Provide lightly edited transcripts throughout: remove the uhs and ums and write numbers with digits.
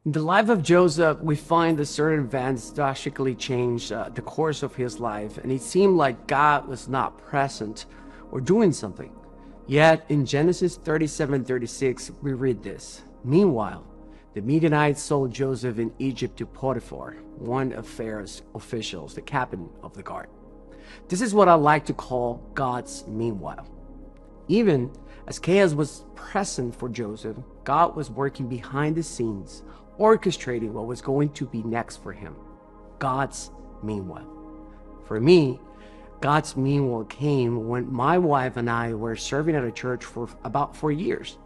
In the life of Joseph, we find that certain events drastically changed the course of his life, and it seemed like God was not present or doing something. Yet in Genesis 37:36, we read this. Meanwhile, the Midianites sold Joseph in Egypt to Potiphar, one of Pharaoh's officials, the captain of the guard. This is what I like to call God's meanwhile. Even as chaos was present for Joseph, God was working behind the scenes, orchestrating what was going to be next for him. God's meanwhile. For me, God's meanwhile came when my wife and I were serving at a church for about 4 years.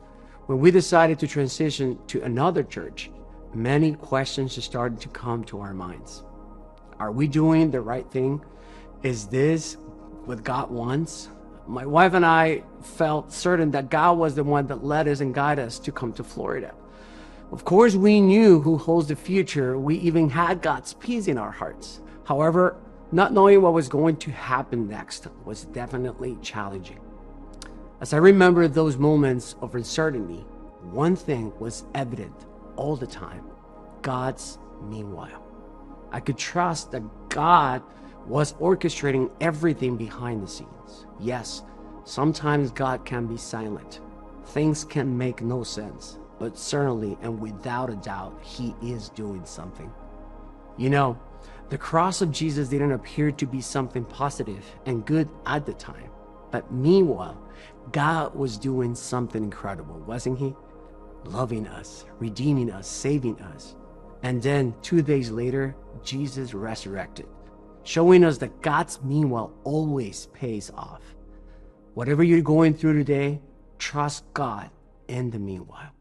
When we decided to transition to another church, many questions started to come to our minds. Are we doing the right thing? Is this what God wants? My wife and I felt certain that God was the one that led us and guided us to come to Florida. Of course, we knew who holds the future. We even had God's peace in our hearts. However, not knowing what was going to happen next was definitely challenging. As I remember those moments of uncertainty, one thing was evident all the time: God's meanwhile. I could trust that God was orchestrating everything behind the scenes. Yes, sometimes God can be silent. Things can make no sense, but certainly and without a doubt, He is doing something. You know, the cross of Jesus didn't appear to be something positive and good at the time. But meanwhile, God was doing something incredible, wasn't He? Loving us, redeeming us, saving us. And then 2 days later, Jesus resurrected, showing us that God's meanwhile always pays off. Whatever you're going through today, trust God in the meanwhile.